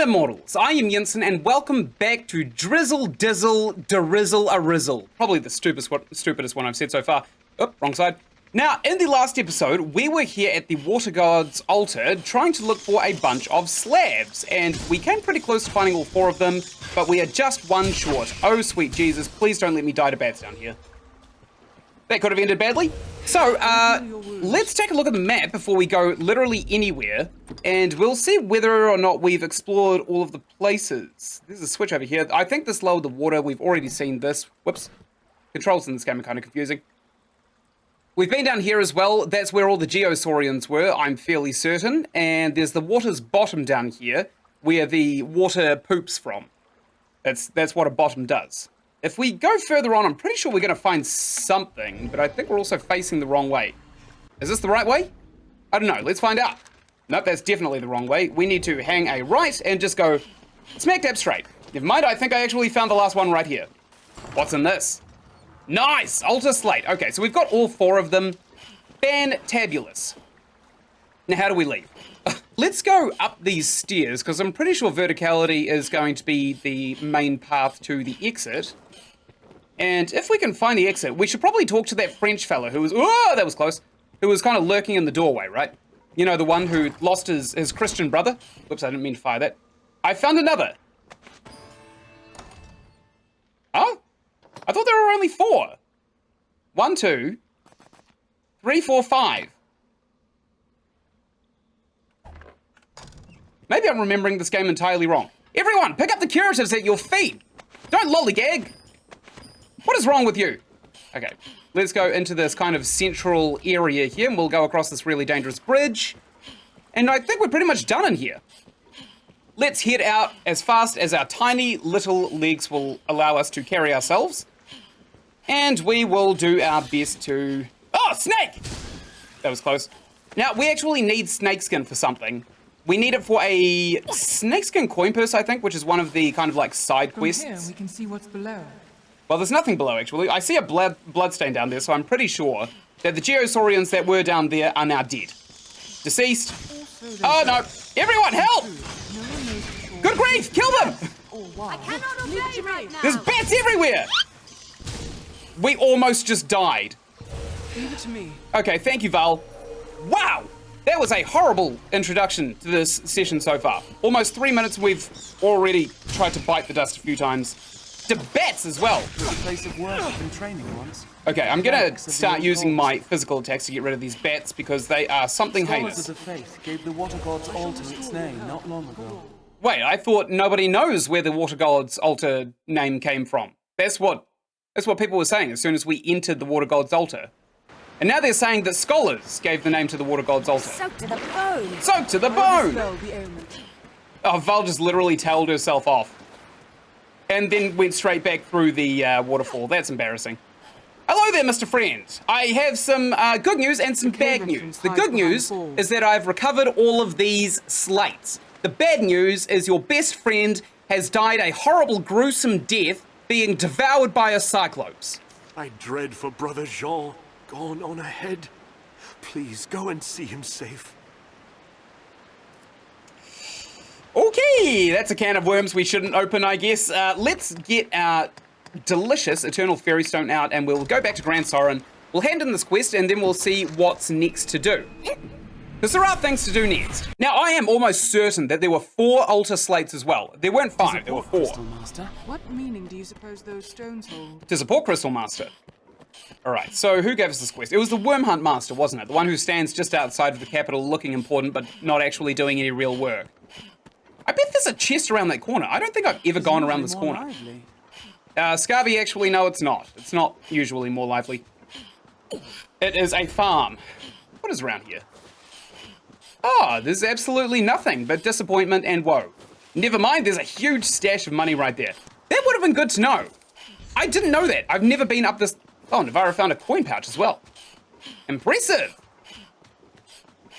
Immortals, I am Ynsin, and welcome back to Drizzle Dizzle Derizzle a Rizzle. Probably the stupidest one I've said so far. Oh, wrong side. Now, in the last episode, we were here at the Water God's altar trying to look for a bunch of slabs, and we came pretty close to finding all 4 of them, but we are just one short. Oh, sweet Jesus, please don't let me die to bats down here. That could have ended badly. So, let's take a look at the map before we go literally anywhere, and we'll see whether or not we've explored all of the places. There's a switch over here. I think this lowered the water. We've already seen this. Whoops. Controls in this game are kind of confusing. We've been down here as well. That's where all the Geosaurians were, I'm fairly certain. And there's the water's bottom down here, where the water poops from. That's what a bottom does. If we go further on, I'm pretty sure we're going to find something, but I think we're also facing the wrong way. Is this the right way? I don't know. Let's find out. Nope, that's definitely the wrong way. We need to hang a right and just go smack dab straight. Never mind, I think I actually found the last one right here. What's in this? Nice! Altar slate. Okay, so we've got all 4 of them. Fantabulous. Now, how do we leave? Let's go up these stairs, because I'm pretty sure verticality is going to be the main path to the exit. And if we can find the exit, we should probably talk to that French fella who was, oh, that was close, who was kind of lurking in the doorway, right? You know, the one who lost his Christian brother. Whoops, I didn't mean to fire that. I found another. Oh? I thought there were only 4. 1, 2, 3, 4, 5. Maybe I'm remembering this game entirely wrong. Everyone, pick up the curatives at your feet. Don't lollygag. What is wrong with you? Okay, let's go into this kind of central area here, and we'll go across this really dangerous bridge. And I think we're pretty much done in here. Let's head out as fast as our tiny little legs will allow us to carry ourselves. And we will do our best to... Oh, snake! That was close. Now, we actually need snakeskin for something. We need it for a snakeskin coin purse, I think, which is one of the kind of like side quests. From here, we can see what's below. Well, there's nothing below, actually. I see a bloodstain down there, so I'm pretty sure that the Geosaurians that were down there are now dead. Deceased. Oh, no. Everyone, help! Good grief, kill them! I cannot obey right now. There's bats everywhere! We almost just died. Leave it to me. Okay, thank you, Val. Wow! That was a horrible introduction to this session so far. Almost 3 minutes, we've already tried to bite the dust a few times. To bats as well. It was a place of work and training once. Okay, I'm gonna start using my physical attacks to get rid of these bats because they are something heinous. Scholars of the faith gave the Water God's altar its name not long ago. Wait, I thought nobody knows where the Water God's altar name came from. That's what people were saying as soon as we entered the Water God's altar. And now they're saying that scholars gave the name to the Water God's altar. Soaked to the bone. Soaked to the bone! Oh, Val just literally tailed herself off. And then went straight back through the waterfall. That's embarrassing. Hello there, Mr. Friend. I have some good news and some bad news. The good news is that I've recovered all of these slates. The bad news is your best friend has died a horrible, gruesome death being devoured by a cyclops. I dread for Brother Jean, gone on ahead. Please go and see him safe. Okay, that's a can of worms we shouldn't open, I guess. Let's get our delicious Eternal Fairy Stone out and we'll go back to Grand Soren. We'll hand in this quest and then we'll see what's next to do. Because there are things to do next. Now, I am almost certain that there were 4 altar slates as well. There weren't 5, there were 4. Crystal Master. What meaning do you suppose those stones hold? To support Crystal Master. Alright, so who gave us this quest? It was the Worm Hunt Master, wasn't it? The one who stands just outside of the capital looking important but not actually doing any real work. I bet there's a chest around that corner. I don't think I've ever gone around this corner. Scarby, actually, no, it's not. It's not usually more lively. It is a farm. What is around here? Oh, there's absolutely nothing but disappointment and woe. Never mind, there's a huge stash of money right there. That would have been good to know. I didn't know that. I've never been up this... Oh, Navarra found a coin pouch as well. Impressive.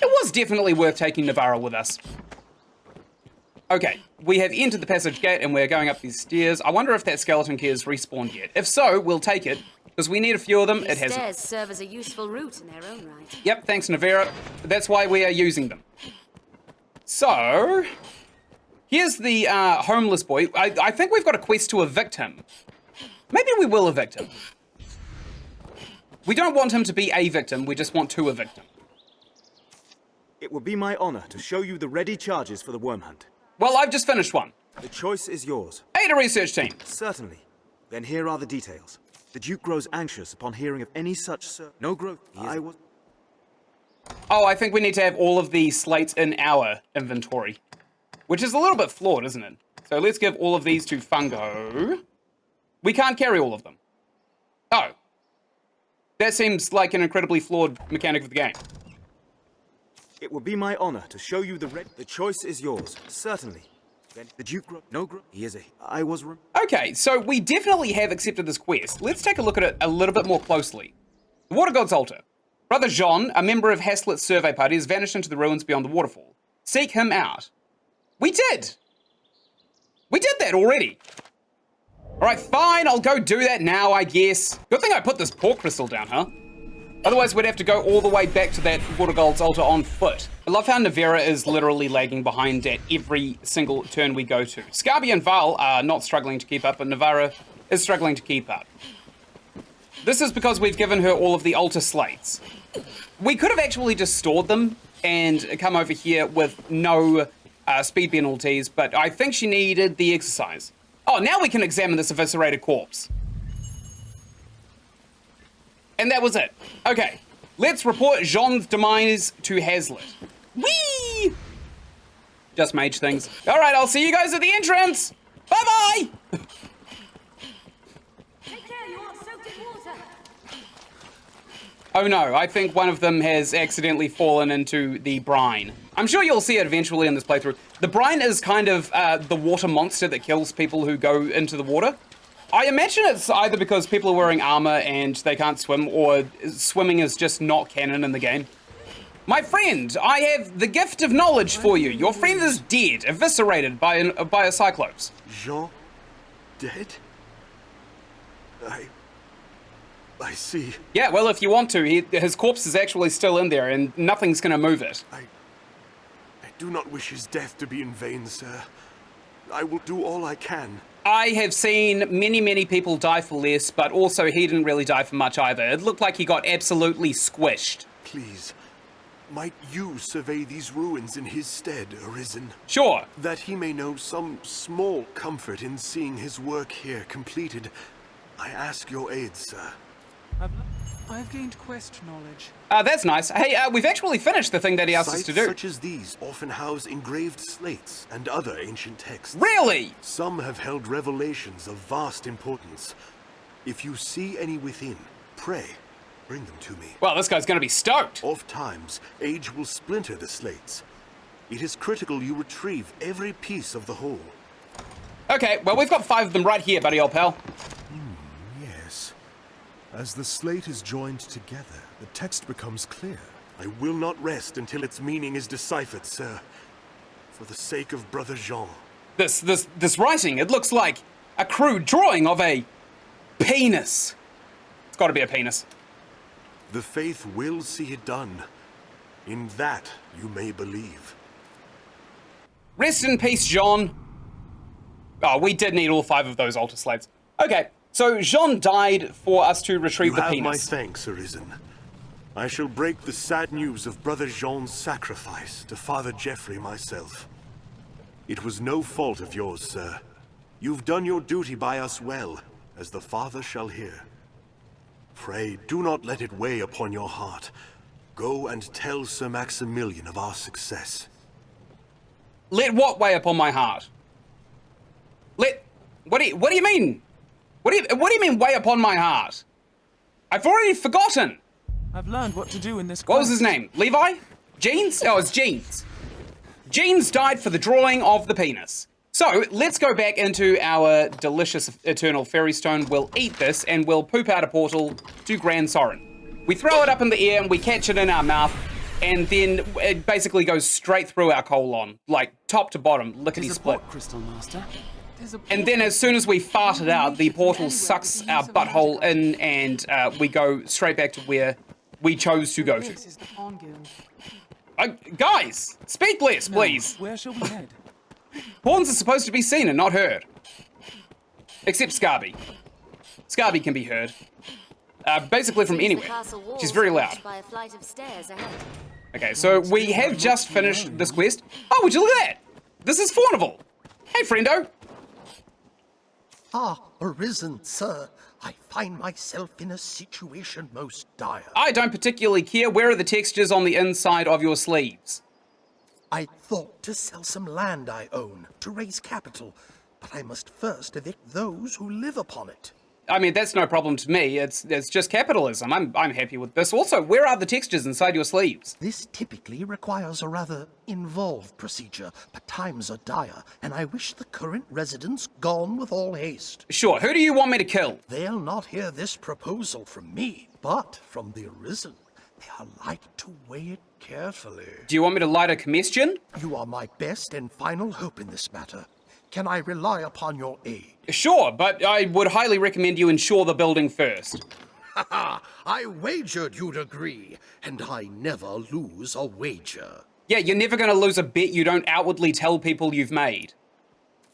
It was definitely worth taking Navarra with us. Okay, we have entered the passage gate and we're going up these stairs. I wonder if that skeleton key is respawned yet. If so, we'll take it, because we need a few of them. These stairs serve as a useful route in their own right. Yep, thanks, Navarra. That's why we are using them. So, Here's the homeless boy. I think we've got a quest to evict him. Maybe we will evict him. We don't want him to be a victim, we just want to evict him. It would be my honor to show you the ready charges for the worm hunt. Well, I've just finished one. The choice is yours. Ada research team. Certainly. Then here are the details. The Duke grows anxious upon hearing of any such no growth. Oh, I think we need to have all of the slates in our inventory, which is a little bit flawed, isn't it? So let's give all of these to Fungo. We can't carry all of them. Oh. That seems like an incredibly flawed mechanic of the game. It would be my honor to show you the choice is yours. Certainly. Then the Duke he is Okay, so we definitely have accepted this quest. Let's take a look at it a little bit more closely. The Water God's Altar. Brother Jean, a member of Haslet's survey party, has vanished into the ruins beyond the waterfall. Seek him out. We did! We did that already! Alright, fine, I'll go do that now, I guess. Good thing I put this pork crystal down, huh? Otherwise, we'd have to go all the way back to that Water God's Altar on foot. I love how Navera is literally lagging behind at every single turn we go to. Scarby and Val are not struggling to keep up, but Navara is struggling to keep up. This is because we've given her all of the altar slates. We could have actually just stored them and come over here with no speed penalties, but I think she needed the exercise. Oh, now we can examine this eviscerated corpse. And that was it. Okay, let's report Jean's demise to Haslet. Whee! Just mage things. All right, I'll see you guys at the entrance. Bye-bye! Take care, you are soaked in water. Oh no, I think one of them has accidentally fallen into the brine. I'm sure you'll see it eventually in this playthrough. The brine is kind of the water monster that kills people who go into the water. I imagine it's either because people are wearing armor and they can't swim, or swimming is just not canon in the game. My friend, I have the gift of knowledge for you. Your friend is dead, eviscerated by a cyclops. Jean? Dead? I see. Yeah, well, if you want to, his corpse is actually still in there and nothing's gonna move it. I do not wish his death to be in vain, sir. I will do all I can. I have seen many, many people die for less, but also he didn't really die for much either. It looked like he got absolutely squished. Please, might you survey these ruins in his stead, Ynsin? Sure. That he may know some small comfort in seeing his work here completed, I ask your aid, sir. I've gained quest knowledge. That's nice. Hey, we've actually finished the thing that he asked us to do. Sites such as these often house engraved slates and other ancient texts. Really? Some have held revelations of vast importance. If you see any within, pray, bring them to me. Well, this guy's gonna be stoked. Oft times, age will splinter the slates. It is critical you retrieve every piece of the whole. Okay, well, we've got 5 of them right here, buddy old pal. Yes. As the slate is joined together, the text becomes clear. I will not rest until its meaning is deciphered, sir. For the sake of Brother Jean. This writing, it looks like a crude drawing of a penis. It's gotta be a penis. The faith will see it done. In that you may believe. Rest in peace, Jean. Oh, we did need all 5 of those altar slates. Okay, so Jean died for us to retrieve the You have penis. my thanks, Ynsin. I shall break the sad news of Brother Jean's sacrifice to Father Geoffrey myself. It was no fault of yours, sir. You've done your duty by us well, as the Father shall hear. Pray, do not let it weigh upon your heart. Go and tell Sir Maximilian of our success. Let what weigh upon my heart? What do you mean? What do you mean weigh upon my heart? I've already forgotten. I've learned what to do in this quest. What was his name? Levi? Jeans? Oh, it's Jeans. Jeans died for the drawing of the penis. So let's go back into our delicious eternal fairy stone. We'll eat this and we'll poop out a portal to Grand Sorin. We throw it up in the air and we catch it in our mouth, and then it basically goes straight through our colon, like top to bottom, lickety split. Crystal Master. And then as soon as we fart it out, the portal sucks our butthole in, and we go straight back to where we chose to go to. This is the Pawn Guild. Guys, speak less, please. Where shall we head? Pawns are supposed to be seen and not heard. Except Scarby. Scarby can be heard. Basically from anywhere. She's very loud. By a flight of stairs ahead. Okay, so we have just finished this quest. Oh, would you look at that? This is Fornival. Hey, friendo. Ah, arisen, sir. I find myself in a situation most dire. I don't particularly care. Where are the textures on the inside of your sleeves? I thought to sell some land I own to raise capital, but I must first evict those who live upon it. I mean, that's no problem to me. It's just capitalism. I'm happy with this. Also, where are the textures inside your sleeves? This typically requires a rather involved procedure, but times are dire, and I wish the current residents gone with all haste. Sure, who do you want me to kill? They'll not hear this proposal from me, but from the arisen. They are like to weigh it carefully. Do you want me to light a combustion? You are my best and final hope in this matter. Can I rely upon your aid? Sure, but I would highly recommend you insure the building first. Haha, I wagered you'd agree, and I never lose a wager. Yeah, you're never going to lose a bet you don't outwardly tell people you've made.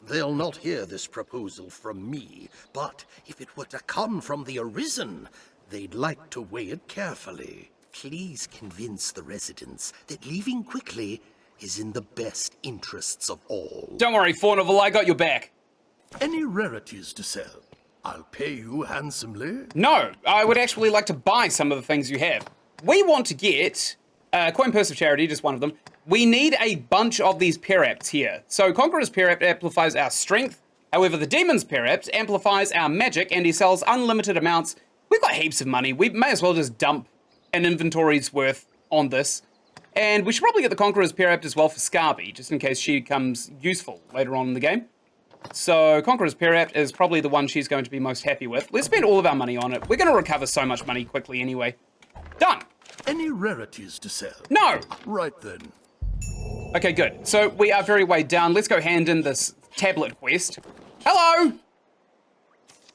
They'll not hear this proposal from me, but if it were to come from the arisen, they'd like to weigh it carefully. Please convince the residents that leaving quickly is in the best interests of all. Don't worry, Fornival, I got your back. Any rarities to sell? I'll pay you handsomely. No, I would actually like to buy some of the things you have. We want to get Coin Purse of Charity, just one of them. We need a bunch of these Paraps here. So Conqueror's Parap amplifies our strength. However, the Demon's Paraps amplifies our magic, and he sells unlimited amounts. We've got heaps of money. We may as well just dump an inventory's worth on this. And we should probably get the Conqueror's Parap as well for Scarby, just in case she becomes useful later on in the game. So Conqueror's Parap is probably the one she's going to be most happy with. Let's spend all of our money on it. We're going to recover so much money quickly anyway. Done. Any rarities to sell? No. Right then. Okay, good. So we are very way down. Let's go hand in this tablet quest. Hello.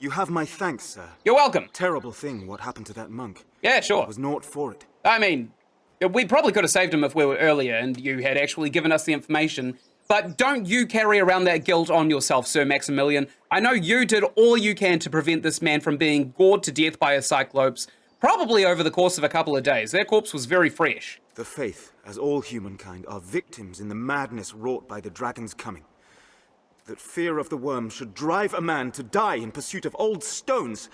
You have my thanks, sir. You're welcome. Terrible thing what happened to that monk. Yeah, sure. There was naught for it. I mean, we probably could have saved him if we were earlier and you had actually given us the information. But don't you carry around that guilt on yourself, Sir Maximilian. I know you did all you can to prevent this man from being gored to death by a cyclops, probably over the course of a couple of days. That corpse was very fresh. The Faith, as all humankind, are victims in the madness wrought by the dragon's coming. That fear of the worm should drive a man to die in pursuit of old stones.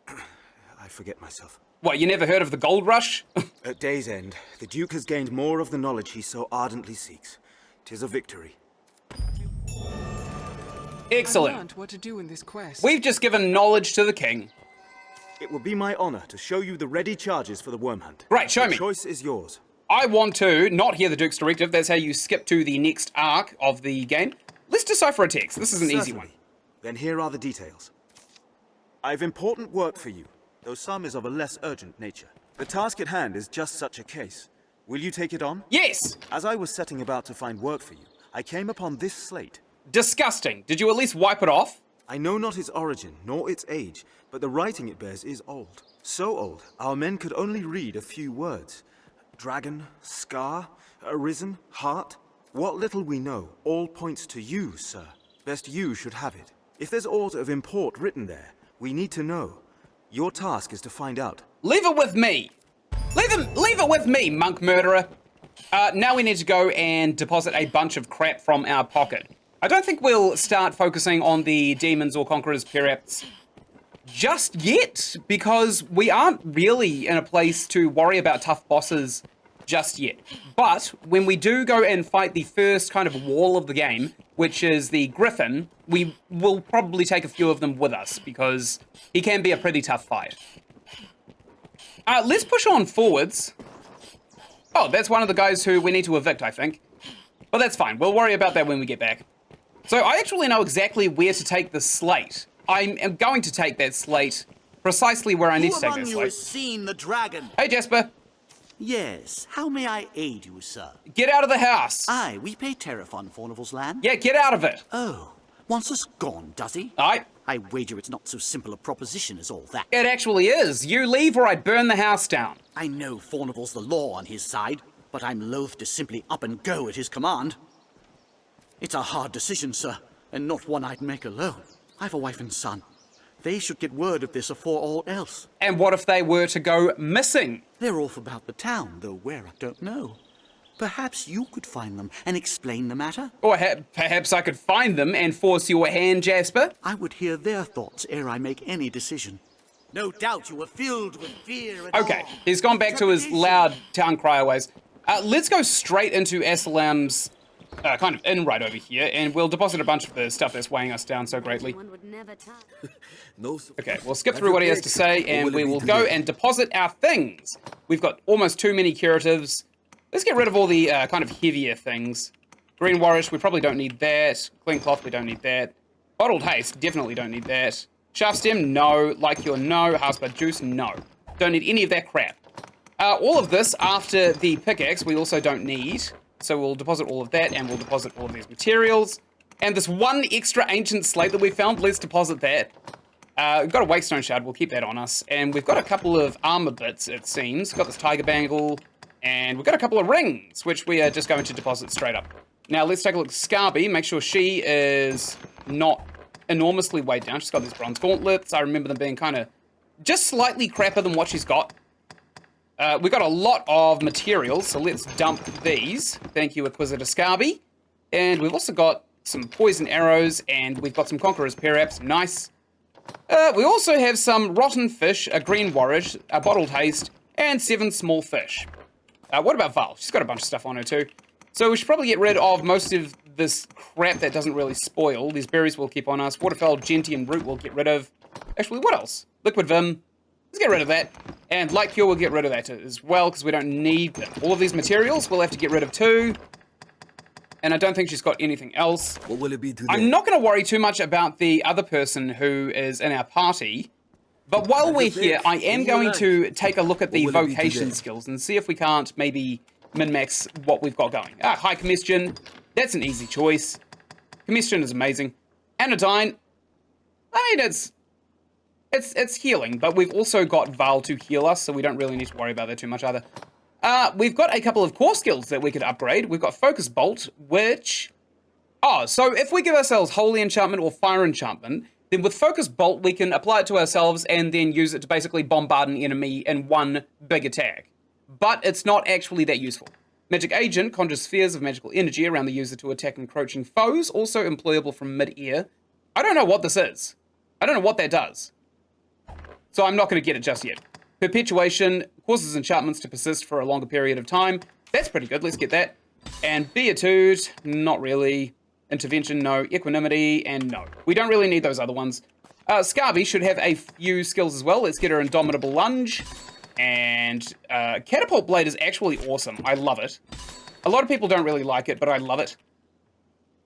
I forget myself. What, you never heard of the gold rush? At day's end, the Duke has gained more of the knowledge he so ardently seeks. 'Tis a victory. Excellent. I've learned what to do in this quest. We've just given knowledge to the king. It will be my honor to show you the ready charges for the worm hunt. Right, show me. The choice is yours. I want to not hear the Duke's directive. That's how you skip to the next arc of the game. Let's decipher a text. This is an easy one. Certainly. Then here are the details. I've important work for you, though some is of a less urgent nature. The task at hand is just such a case. Will you take it on? Yes! As I was setting about to find work for you, I came upon this slate. Disgusting. Did you at least wipe it off? I know not its origin, nor its age, but the writing it bears is old. So old, our men could only read a few words. Dragon, scar, arisen, heart. What little we know all points to you, sir. Best you should have it. If there's aught of import written there, we need to know. Your task is to find out. Leave it with me. Leave it with me, monk murderer. Now we need to go and deposit a bunch of crap from our pocket. I don't think we'll start focusing on the demons or conquerors Paraps just yet, because we aren't really in a place to worry about tough bosses just yet. But when we do go and fight the first kind of wall of the game, which is the Griffin, we will probably take a few of them with us, because he can be a pretty tough fight. Let's push on forwards. Oh, that's one of the guys who we need to evict, I think. But that's fine. We'll worry about that when we get back. So I actually know exactly where to take the slate. I am going to take that slate precisely where I need to take that Who among you slate. has seen the dragon? Hey, Jasper. Yes. How may I aid you, sir? Get out of the house. Aye, we pay tariff on Fornival's land. Yeah, get out of it. Oh, wants us gone, does he? Aye. I wager it's not so simple a proposition as all that. It actually is. You leave or I burn the house down. I know Fornival's the law on his side, but I'm loath to simply up and go at his command. It's a hard decision, sir, and not one I'd make alone. I've a wife and son. They should get word of this afore all else. And what if they were to go missing? They're off about the town, though where I don't know. Perhaps you could find them and explain the matter? Or perhaps I could find them and force your hand, Jasper? I would hear their thoughts ere I make any decision. No doubt you were filled with fear and Okay, awe. he's gone back to his loud town crier ways. Let's go straight into Assalam's kind of inn right over here, and we'll deposit a bunch of the stuff that's weighing us down so greatly. One would never touch. Okay, we'll skip through what he has to say, and we will go and deposit our things. We've got almost too many curatives. Let's get rid of all the kind of heavier things. Green Warish, we probably don't need that. Clean Cloth, we don't need that. Bottled Haste, definitely don't need that. Shaft Stem, no. Like Your, no. Heartspud Juice, no. Don't need any of that crap. All of this, after the pickaxe, we also don't need. So we'll deposit all of that, and we'll deposit all of these materials. And this one extra ancient slate that we found, let's deposit that. We've got a Wakestone Shard, we'll keep that on us. And we've got a couple of armor bits, it seems. We've got this Tiger Bangle, and we've got a couple of rings, which we are just going to deposit straight up. Now, let's take a look at Scarby, make sure she is not enormously weighed down. She's got these bronze gauntlets. I remember them being kind of just slightly crappier than what she's got. We've got a lot of materials, so let's dump these. Thank you, Acquisitor Scarby. And we've also got some poison arrows, and we've got some Conqueror's Perhaps. Nice. We also have some rotten fish, a green warish, a bottled haste, and 7 small fish. What about Val? She's got a bunch of stuff on her too. So we should probably get rid of most of this crap that doesn't really spoil. These berries we'll keep on us. Waterfowl, Gentian Root we'll get rid of. Actually, what else? Liquid Vim. Let's get rid of that. And Light Cure, we'll get rid of that as well, because we don't need them. All of these materials we'll have to get rid of too. And I don't think she's got anything else. What will it be today? I'm not going to worry too much about the other person who is in our party. But while we're here, I am going to take a look at the vocation skills and see if we can't maybe min-max what we've got going. High Combustion. That's an easy choice. Combustion is amazing. Anodyne. I mean, it's healing, but we've also got Val to heal us, so we don't really need to worry about that too much either. We've got a couple of core skills that we could upgrade. We've got Focus Bolt, which... Oh, so if we give ourselves Holy Enchantment or Fire Enchantment, then with Focus Bolt, we can apply it to ourselves and then use it to basically bombard an enemy in one big attack. But it's not actually that useful. Magic Agent conjures spheres of magical energy around the user to attack encroaching foes, also employable from mid-air. I don't know what this is. I don't know what that does. So I'm not going to get it just yet. Perpetuation causes enchantments to persist for a longer period of time. That's pretty good, let's get that. And Beatitude, not really. Intervention, no. Equanimity, and no. We don't really need those other ones. Scarby should have a few skills as well. Let's get her Indomitable Lunge. And Catapult Blade is actually awesome. I love it. A lot of people don't really like it, but I love it.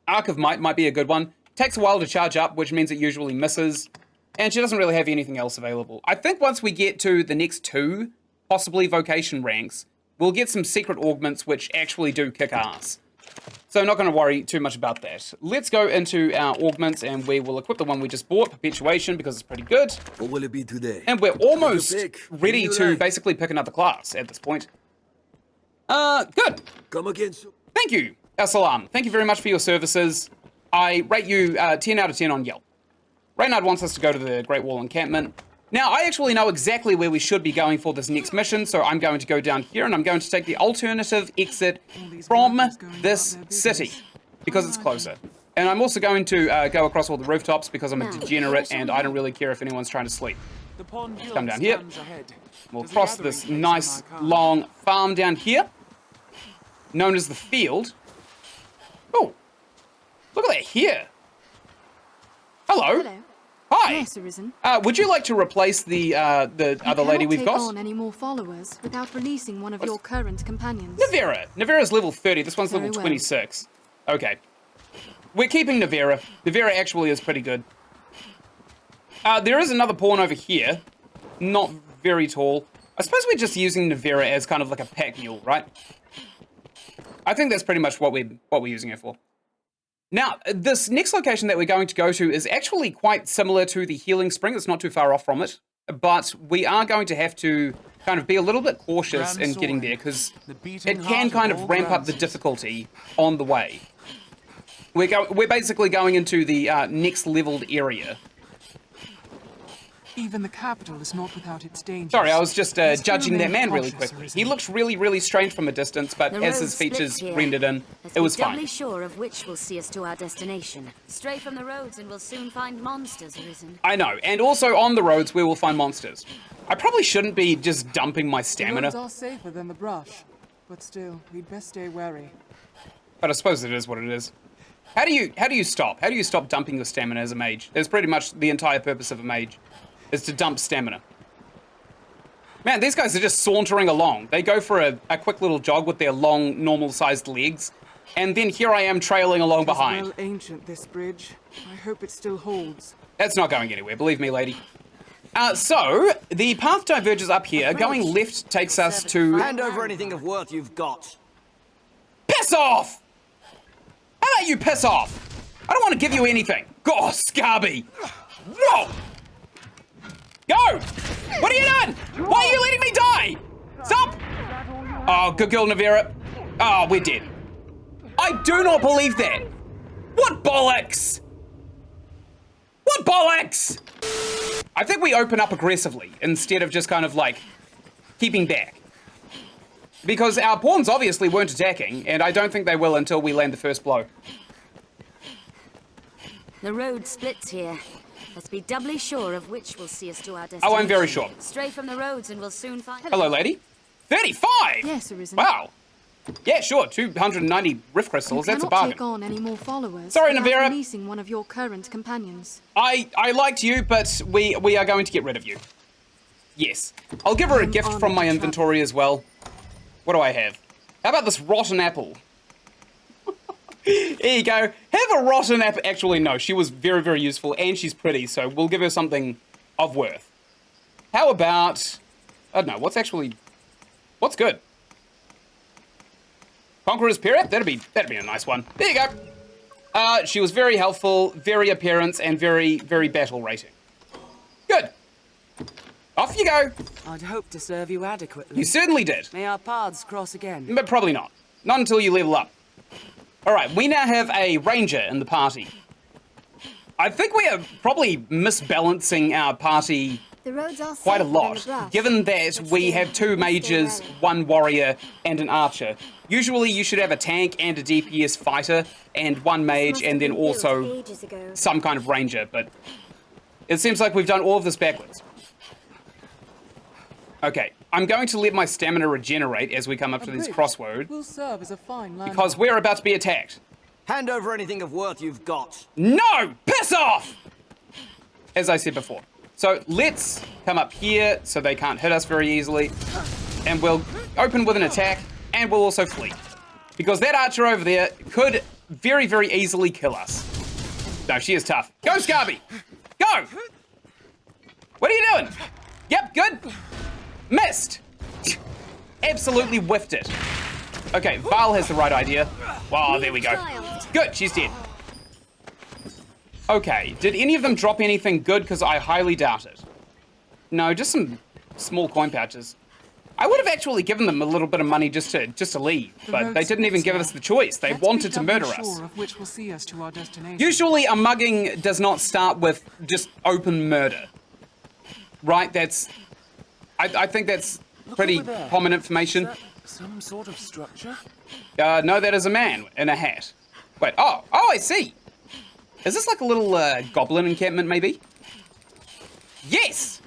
Arc of Might be a good one. Takes a while to charge up, which means it usually misses. And she doesn't really have anything else available. I think once we get to the next 2, possibly vocation ranks, we'll get some secret augments which actually do kick ass. So I'm not going to worry too much about that. Let's go into our augments, and we will equip the one we just bought, Perpetuation, because it's pretty good. What will it be today? And we're almost ready to basically pick another class at this point. Good. Come again. Thank you, Assalam. Thank you very much for your services. I rate you 10 out of 10 on Yelp. Reynard wants us to go to the Great Wall encampment. Now, I actually know exactly where we should be going for this next mission, so I'm going to go down here, and I'm going to take the alternative exit from this city, because it's closer. And I'm also going to go across all the rooftops, because I'm a degenerate, and I don't really care if anyone's trying to sleep. Come down here. We'll cross this nice, long farm down here, known as the field. Oh, look at that here. Hello. Hello. Hi. Yes, Arisen. Would you like to replace the other lady we've got? You cannot take on any more followers without releasing one of your current companions. Navera. Navera's level 30. This one's level 26. Okay. We're keeping Navera. Navera actually is pretty good. There is another pawn over here. Not very tall. I suppose we're just using Navera as kind of like a pack mule, right? I think that's pretty much what we're using it for. Now, this next location that we're going to go to is actually quite similar to the Healing Spring. It's not too far off from it. But we are going to have to kind of be a little bit cautious in getting there, because it can kind of ramp up the difficulty on the way. We're basically going into the next leveled area. Even the capital is not without its dangers. Sorry, I was just Let's judging that remain man really cautious, quickly. Ynsin. He looks really, really strange from a distance, but The as road his features splits here. rendered in, Let's it was be doubly fine. sure of which will see us to our destination. Stray from the roads and we'll soon find monsters arisen. I know, and also on the roads we will find monsters. I probably shouldn't be just dumping my The stamina, roads are safer than the brush, but still, we'd best stay wary. but I suppose it is what it is. How do you stop? How do you stop dumping your stamina as a mage? That's pretty much the entire purpose of a mage, is to dump stamina. Man, these guys are just sauntering along. They go for a quick little jog with their long, normal-sized legs, and then here I am trailing along behind. It's well ancient, this bridge. I hope it still holds. That's not going anywhere, believe me, lady. So, the path diverges up here. Going left takes us to... Hand over anything of worth you've got. Piss off! How about you piss off? I don't want to give you anything. God, Scarby! Whoa! Go! What are you doing? Why are you letting me die? Stop! Oh, good girl, Navera. Oh, we're dead. I do not believe that. What bollocks? What bollocks? I think we open up aggressively instead of just kind of like keeping back. Because our pawns obviously weren't attacking, and I don't think they will until we land the first blow. The road splits here. Let's be doubly sure of which will see us to our destination. Oh, I'm very sure. Stray from the roads and we'll soon find... Hello, lady. 35! Yes, Arisen. Wow. Yeah, sure. 290 rift crystals. You That's a cannot bargain. take on any more followers Sorry, without Navera. releasing one of your current companions. I liked you, but we are going to get rid of you. Yes. I'll give her a I'm gift honored from my to inventory as well. What do I have? How about this rotten apple? Here you go. Have a rotten apple. Actually, no. She was very, very useful, and she's pretty, so we'll give her something of worth. How about... I don't know. What's good? Conqueror's Pirate? That'd be a nice one. There you go. She was very helpful, very appearance, and very, very battle rating. Good. Off you go. I'd hoped to serve you adequately. You certainly did. May our paths cross again. But probably not. Not until you level up. Alright, we now have a ranger in the party. I think we are probably misbalancing our party The roads are quite a safer than the lot, brush. given that we have 2 mages, 1 warrior, and an archer. Usually you should have a tank and a DPS fighter, and 1 mage, and then also some kind of ranger, but it seems like we've done all of this backwards. Okay, I'm going to let my stamina regenerate as we come up to this crossroad, Will serve as a fine landmark. because we're about to be attacked. Hand over anything of worth you've got. No! Piss off! As I said before. So let's come up here so they can't hit us very easily. And we'll open with an attack, and we'll also flee. Because that archer over there could very, very easily kill us. No, she is tough. Go, Scarby! Go! What are you doing? Yep, good. Missed. Absolutely whiffed it. Okay, Val has the right idea. Wow, there we go. Good, she's dead. Okay, did any of them drop anything good? Because I highly doubt it. No, just some small coin pouches. I would have actually given them a little bit of money just to leave, but they didn't even give us the choice. They wanted to murder us. Sure of which will see us to our destination. Usually a mugging does not start with just open murder. Right, that's... I think that's pretty over there. common information. Some sort of structure? No, that is a man in a hat. Wait, oh, I see. Is this like a little goblin encampment, maybe? Yes!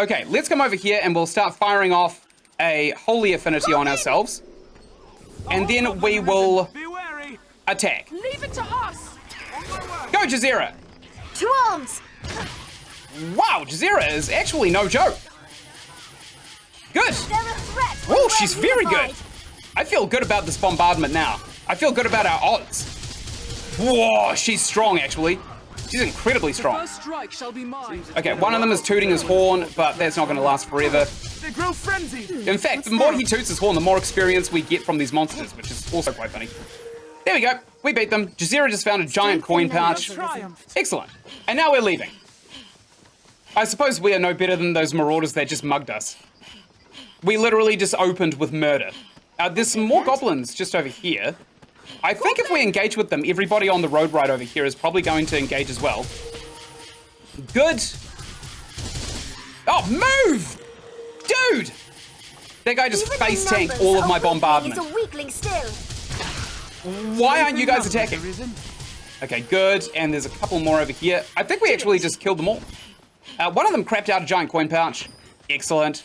Okay, let's come over here and we'll start firing off a holy affinity on ourselves. And then we will attack. Leave it to us! Go, Jazeera! To arms! Wow, Jazeera is actually no joke. Good. They're a threat! Oh, she's very good. I feel good about this bombardment now. I feel good about our odds. Whoa, she's strong, actually. She's incredibly strong. First strike shall be mine. Okay, one of them is tooting his horn, but that's not going to last forever. They grow frenzied. In fact, the more he toots his horn, the more experience we get from these monsters, which is also quite funny. There we go. We beat them. Jazeera just found a giant coin pouch. Excellent. And now we're leaving. I suppose we are no better than those marauders that just mugged us. We literally just opened with murder. There's some more goblins just over here. I think if we engage with them, everybody on the road right over here is probably going to engage as well. Good. Oh, move! Dude! That guy just face tanked all of my bombardment. It's a weakling still. Why aren't you guys attacking? Okay, good. And there's a couple more over here. I think we actually just killed them all. One of them crapped out a giant coin pouch. Excellent.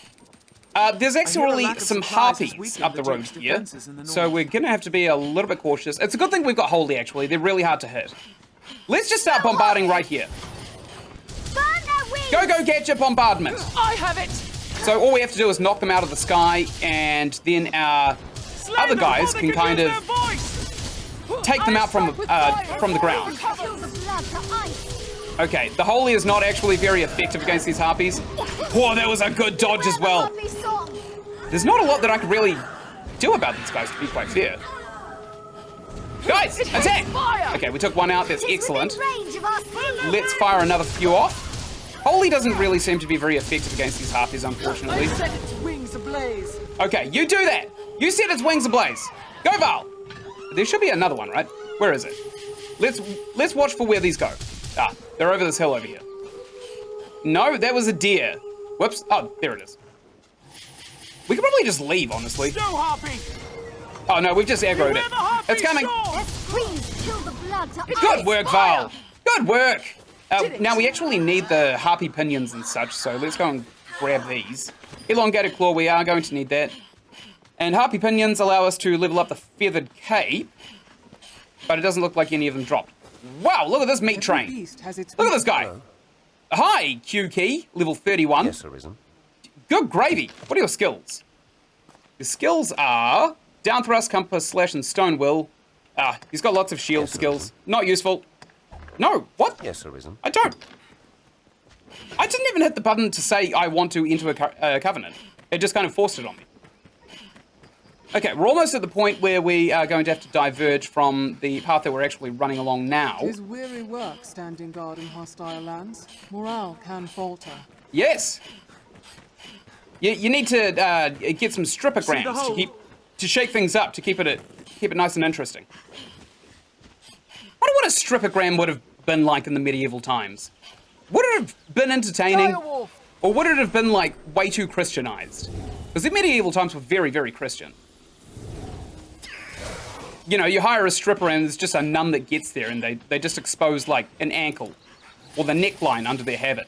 There's actually some harpies up the road here, so we're gonna have to be a little bit cautious. It's a good thing we've got Holy, actually. They're really hard to hit. Let's just start bombarding right here. Go, gadget bombardment. I have it. So all we have to do is knock them out of the sky, and then our other guys can kind of take them out from the ground. Okay, the Holy is not actually very effective against these harpies. Whoa, that was a good dodge as well. There's not a lot that I could really do about these guys, to be quite fair. Guys, attack! Okay, we took one out. That's excellent. Let's fire another few off. Holy doesn't really seem to be very effective against these harpies, unfortunately. Set its wings ablaze. Okay, you do that. You set its wings ablaze. Go, Val. There should be another one, right? Where is it? Let's watch for where these go. Ah, they're over this hill over here. No, that was a deer. Whoops. Oh, there it is. We could probably just leave, honestly. Oh no, we've just aggroed it. It's coming. Good work, Val. Good work. Now we actually need the harpy pinions and such, so let's go and grab these. Elongated claw, we are going to need that. And harpy pinions allow us to level up the feathered cape, but it doesn't look like any of them dropped. Wow, look at this meat train. Look at this guy. Hi, Q Key, level 31. Yes, Arisen. Good gravy. What are your skills? Your skills are down thrust, compass, slash, and stone will. He's got lots of shield skills. Not useful. No, what? Yes, Arisen. I don't. I didn't even hit the button to say I want to enter a covenant. It just kind of forced it on me. Okay, we're almost at the point where we are going to have to diverge from the path that we're actually running along now. It is weary work standing guard in hostile lands. Morale can falter. Yes. You need to get some stripograms to shake things up, to keep it nice and interesting. I wonder what a stripogram would have been like in the medieval times. Would it have been entertaining? Or would it have been like way too Christianized? Because the medieval times were very, very Christian. You know, you hire a stripper and there's just a nun that gets there and they just expose like an ankle or the neckline under their habit.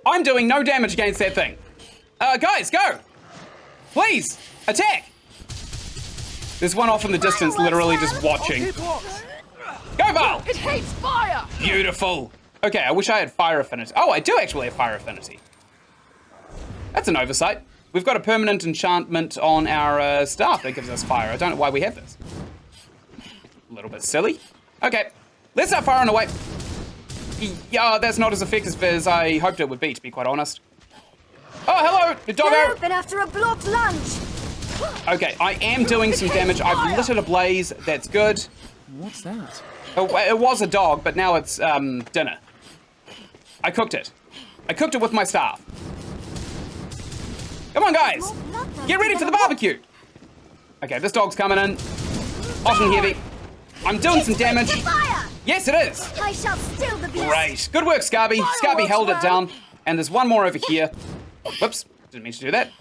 I'm doing no damage against that thing. Guys, go! Please, attack! There's one off in the distance, literally just watching. Go, Val! It hates fire! Beautiful. Okay, I wish I had fire affinity. Oh, I do actually have fire affinity. That's an oversight. We've got a permanent enchantment on our staff that gives us fire. I don't know why we have this. A little bit silly. Okay, let's start firing away. Yeah, that's not as effective as I hoped it would be, to be quite honest. Oh, hello, doggo! Open after a blocked lunge. Okay, I am doing some damage. I've lit it ablaze. That's good. What's that? Oh, it was a dog, but now it's dinner. I cooked it. I cooked it with my staff. Come on, guys. Get ready for the barbecue. Okay, this dog's coming in. Hot and heavy. I'm doing some damage. Yes, it is. I shall still the beast. Great. Good work, Scarby. Scarby held it down. And there's one more over here. Whoops. Didn't mean to do that.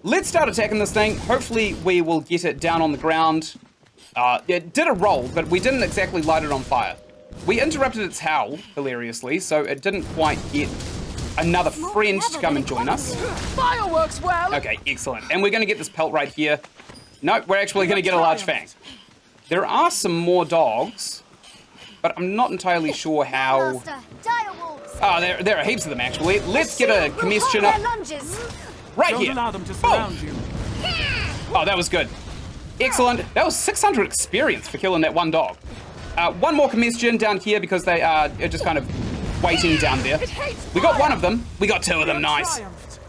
Let's start attacking this thing. Hopefully we will get it down on the ground. It did a roll, but we didn't exactly light it on fire. We interrupted its howl, hilariously, so it didn't quite get another friend to come and join us. Fireworks, well! Okay, excellent. And we're going to get this pelt right here. No, we're actually going to get a large fang. There are some more dogs, but I'm not entirely sure how... Oh, there are heaps of them, actually. Let's get a combustion up. Right here. Don't allow them to surround you. Oh, that was good. Excellent. That was 600 experience for killing that one dog. One more combustion down here because they are just kind of waiting down there. We got one of them. We got two of them. Nice.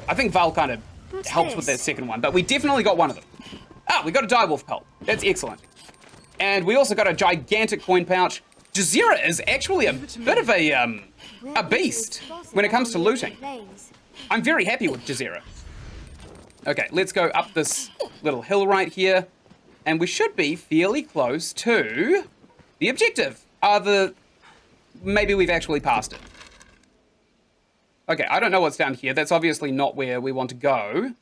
I think Val kind of helped with that second one, but we definitely got one of them. We got a direwolf pelt. That's excellent. And we also got a gigantic coin pouch. Jazeera is actually a bit of a beast when it comes to looting. I'm very happy with Jazeera. Okay, let's go up this little hill right here. And we should be fairly close to the objective. Maybe we've actually passed it. Okay, I don't know what's down here. That's obviously not where we want to go.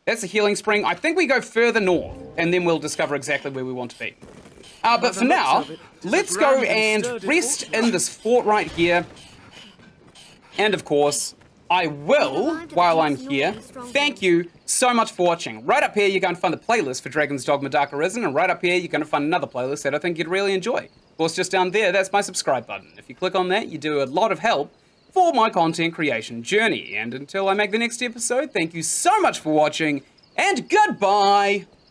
That's the healing spring. I think we go further north, and then we'll discover exactly where we want to be. But for now, let's go and rest in this fort right here. And of course, I will, while I'm here, thank you so much for watching. Right up here, you're going to find the playlist for Dragon's Dogma Dark Arisen, and right up here, you're going to find another playlist that I think you'd really enjoy. Of course, just down there, that's my subscribe button. If you click on that, you do a lot of help for my content creation journey. And until I make the next episode, thank you so much for watching, and goodbye!